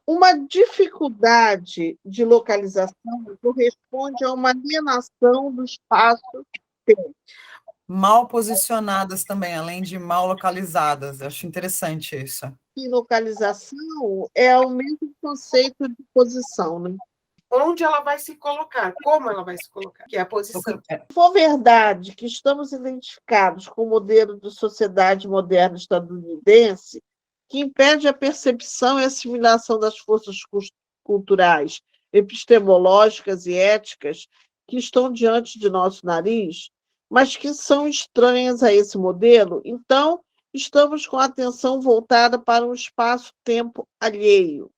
Uma dificuldade de localização corresponde a uma alienação do espaço-tempo. Mal posicionadas também, além de mal localizadas. Eu acho interessante isso. E localização é o mesmo conceito de posição, né? Onde ela vai se colocar, como ela vai se colocar, que é a posição. Se for verdade que estamos identificados com o modelo de sociedade moderna estadunidense, que impede a percepção e assimilação das forças culturais, epistemológicas e éticas que estão diante de nosso nariz, mas que são estranhas a esse modelo, então estamos com a atenção voltada para um espaço-tempo alheio.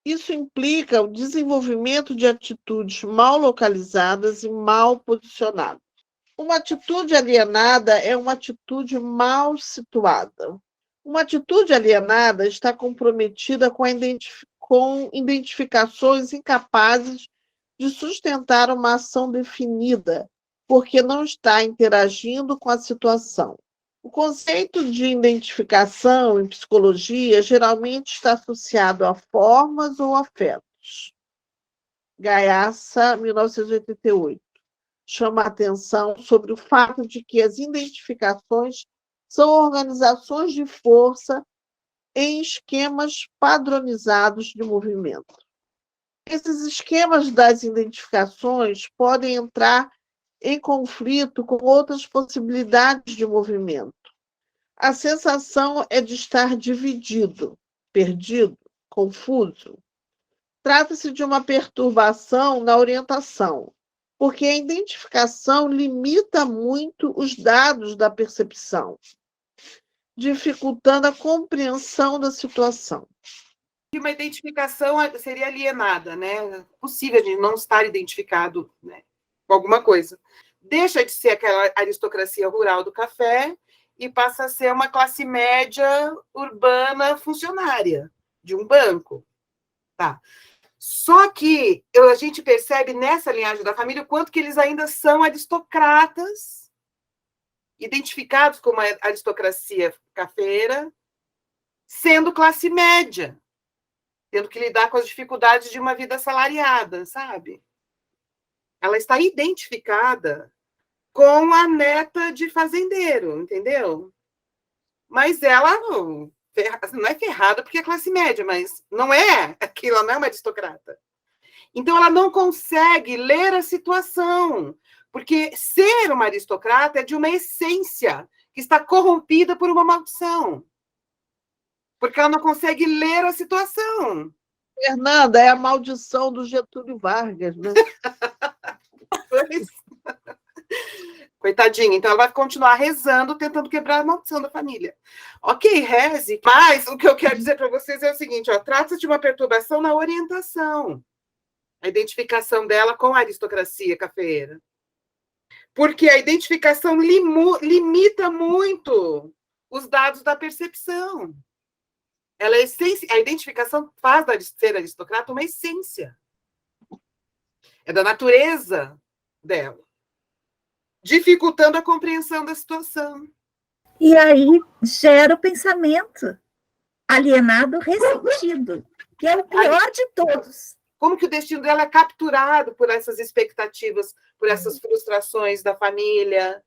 Isso implica o desenvolvimento de atitudes mal localizadas e mal posicionadas. Uma atitude alienada é uma atitude mal situada. Uma atitude alienada está comprometida com identificações incapazes de sustentar uma ação definida, porque não está interagindo com a situação. O conceito de identificação em psicologia geralmente está associado a formas ou afetos. Gaiassa, 1988, chama a atenção sobre o fato de que as identificações são organizações de força em esquemas padronizados de movimento. Esses esquemas das identificações podem entrar em conflito com outras possibilidades de movimento. A sensação é de estar dividido, perdido, confuso. Trata-se de uma perturbação na orientação, porque a identificação limita muito os dados da percepção, dificultando a compreensão da situação. Uma identificação seria alienada, né? Possível de não estar identificado, né, com alguma coisa. Deixa de ser aquela aristocracia rural do café e passa a ser uma classe média urbana funcionária de um banco. Tá. Só que a gente percebe nessa linhagem da família o quanto que eles ainda são aristocratas, identificados como aristocracia cafeira, sendo classe média, tendo que lidar com as dificuldades de uma vida assalariada, sabe? Ela está identificada com a neta de fazendeiro, entendeu? Mas ela não é ferrada porque é classe média, mas não é aquilo, ela não é uma aristocrata. Então, ela não consegue ler a situação, porque ser uma aristocrata é de uma essência que está corrompida por uma maldição, porque ela não consegue ler a situação. Fernanda, é a maldição do Getúlio Vargas, né? Coitadinha, então ela vai continuar rezando, tentando quebrar a maldição da família. Ok, reze, mas o que eu quero dizer para vocês é o seguinte, trata-se de uma perturbação na orientação, a identificação dela com a aristocracia cafeeira. Porque a identificação limita muito os dados da percepção. Ela é essência, a identificação faz da ser aristocrata uma essência. É da natureza dela, dificultando a compreensão da situação. E aí gera o pensamento alienado ressentido, que é o pior de todos. Como que o destino dela é capturado por essas expectativas, por essas frustrações da família.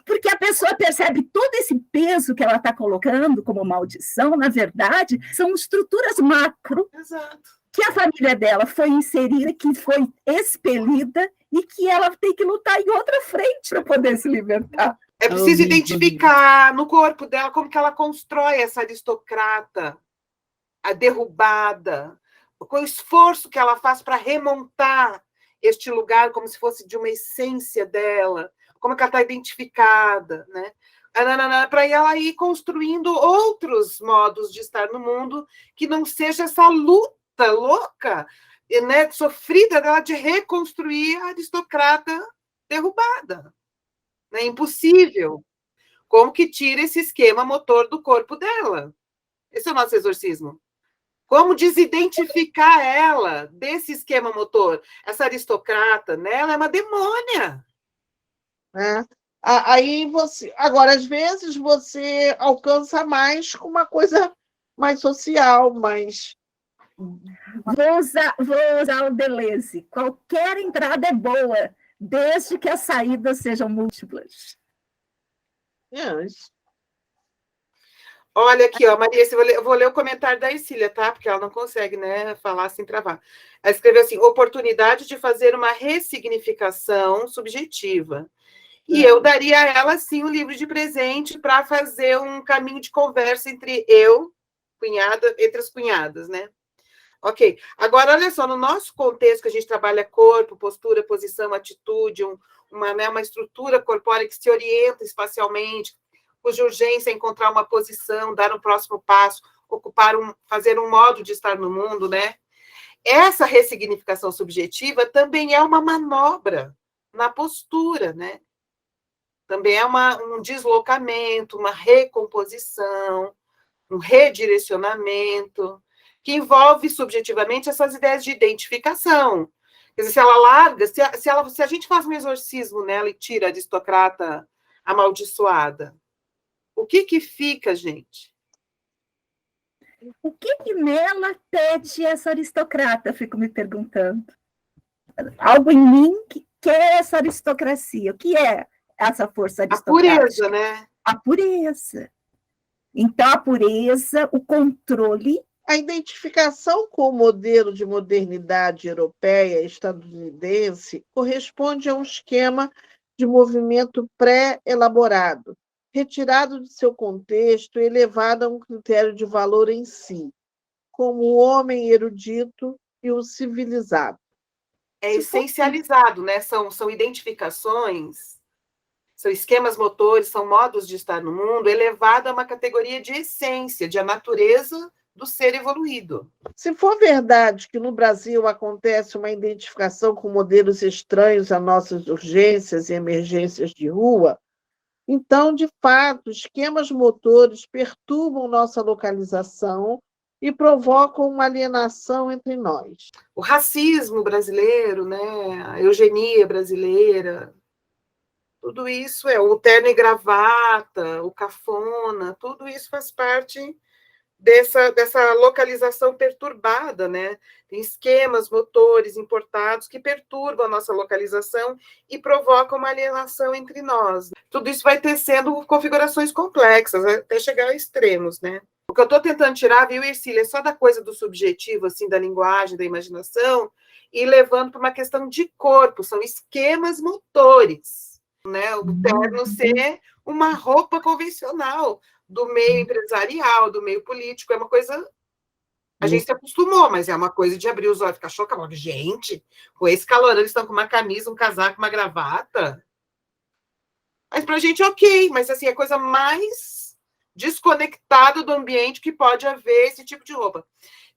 Porque a pessoa percebe todo esse peso que ela está colocando como maldição, na verdade, são estruturas macro. Exato. Que a família dela foi inserida, que foi expelida e que ela tem que lutar em outra frente para poder se libertar. É preciso identificar no corpo dela como que ela constrói essa aristocrata, a derrubada, com o esforço que ela faz para remontar este lugar como se fosse de uma essência dela, como que ela está identificada, né? Para ela ir construindo outros modos de estar no mundo que não seja essa luta louca, né, sofrida dela de reconstruir a aristocrata derrubada. É impossível. Como que tira esse esquema motor do corpo dela? Esse é o nosso exorcismo. Como desidentificar ela desse esquema motor? Essa aristocrata, né, ela é uma demônia. Aí você... Agora, às vezes, você alcança mais com uma coisa mais social, mais Vou usar o Deleuze. Qualquer entrada é boa, desde que as saídas sejam múltiplas. Isso. Olha aqui, ó, Maria, eu vou ler o comentário da Ercília, tá? Porque ela não consegue, né, falar sem travar. Ela escreveu assim: oportunidade de fazer uma ressignificação subjetiva. E eu daria a ela, sim, um livro de presente para fazer um caminho de conversa entre entre as cunhadas, né? Ok. Agora, olha só, no nosso contexto que a gente trabalha corpo, postura, posição, atitude, uma estrutura corpórea que se orienta espacialmente, cuja urgência é encontrar uma posição, dar um próximo passo, fazer um modo de estar no mundo, né? Essa ressignificação subjetiva também é uma manobra na postura, né? Também é um deslocamento, uma recomposição, um redirecionamento, que envolve subjetivamente essas ideias de identificação. Quer dizer, se ela larga, se a gente faz um exorcismo nela e tira a aristocrata amaldiçoada, o que fica, gente? O que nela pede essa aristocrata? Fico me perguntando. Algo em mim que quer essa aristocracia. O que é essa força aristocrática? A pureza, né? A pureza. Então, a pureza, o controle. A identificação com o modelo de modernidade europeia e estadunidense corresponde a um esquema de movimento pré-elaborado, retirado de seu contexto e elevado a um critério de valor em si, como o homem erudito e o civilizado. É essencializado, né? São identificações, são esquemas motores, são modos de estar no mundo, elevado a uma categoria de essência, de a natureza do ser evoluído. Se for verdade que no Brasil acontece uma identificação com modelos estranhos a nossas urgências e emergências de rua, então, de fato, esquemas motores perturbam nossa localização e provocam uma alienação entre nós. O racismo brasileiro, né? A eugenia brasileira, tudo isso o terno e gravata, o cafona, tudo isso faz parte dessa localização perturbada, né? Tem esquemas motores importados que perturbam a nossa localização e provocam uma alienação entre nós. Tudo isso vai tecendo configurações complexas, até chegar a extremos, né? O que eu estou tentando tirar, viu, Ercília, é só da coisa do subjetivo, assim, da linguagem, da imaginação, e levando para uma questão de corpo, são esquemas motores, né? O terno ser uma roupa convencional do meio empresarial, do meio político, é uma coisa... A gente se acostumou, mas é uma coisa de abrir os olhos e ficar chocado. Gente, com esse calorão, eles estão com uma camisa, um casaco, uma gravata. Mas para a gente, ok, mas assim, é a coisa mais desconectada do ambiente que pode haver esse tipo de roupa.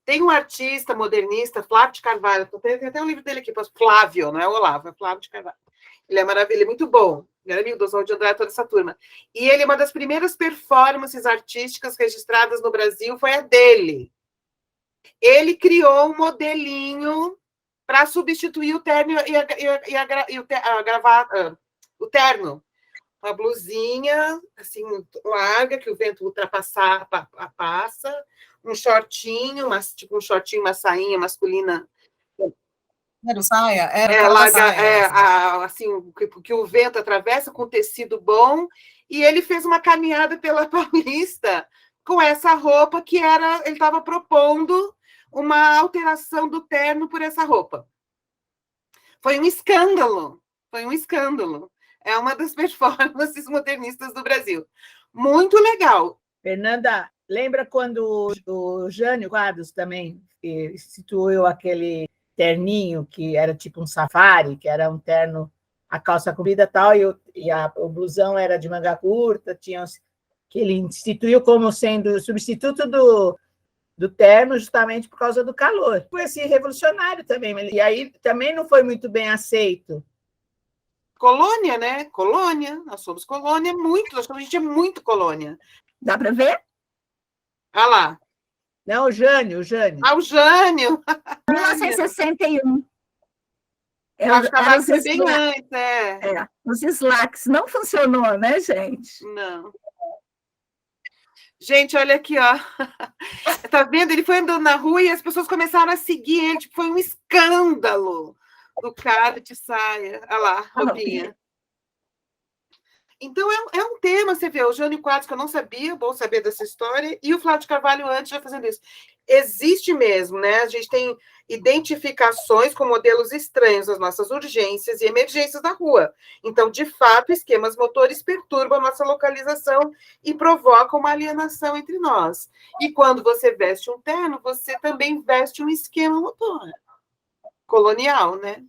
Tem um artista modernista, Flávio de Carvalho, tem até um livro dele aqui, Flávio, não é Olavo, é Flávio de Carvalho. Ele é maravilhoso, ele é muito bom. Ele era amigo do Oswald de Andrade, toda essa turma. E ele, uma das primeiras performances artísticas registradas no Brasil foi a dele. Ele criou um modelinho para substituir o terno a gravata, o terno. Uma blusinha, assim, larga, que o vento passa, um shortinho, tipo um shortinho, uma sainha masculina. Era saia? Era larga, saia, assim, que o vento atravessa com tecido bom, e ele fez uma caminhada pela Paulista com essa roupa que ele estava propondo uma alteração do terno por essa roupa. Foi um escândalo. É uma das performances modernistas do Brasil. Muito legal. Fernanda, lembra quando o Jânio Quadros também instituiu aquele terninho que era tipo um safari, que era um terno, a calça comprida e tal, o blusão era de manga curta, que ele instituiu como sendo substituto do terno justamente por causa do calor. Foi assim, revolucionário também, e aí também não foi muito bem aceito. Colônia, né? Colônia, nós somos colônia, a gente é muito colônia. Dá para ver? Ah lá. Não, o Jânio. Ah, o Jânio. 1961. Acho que vai ser bem antes, os slacks não funcionou, né, gente? Não. Gente, olha aqui, ó. Tá vendo? Ele foi andando na rua e as pessoas começaram a seguir ele. Tipo, foi um escândalo do cara de saia. Olha lá, roupinha. Então, é um tema, você vê, o Jânio Quadros, que eu não sabia, bom saber dessa história, e o Flávio de Carvalho antes já fazendo isso. Existe mesmo, né? A gente tem identificações com modelos estranhos das nossas urgências e emergências da rua. Então, de fato, esquemas motores perturbam a nossa localização e provocam uma alienação entre nós. E quando você veste um terno, você também veste um esquema motor colonial, né?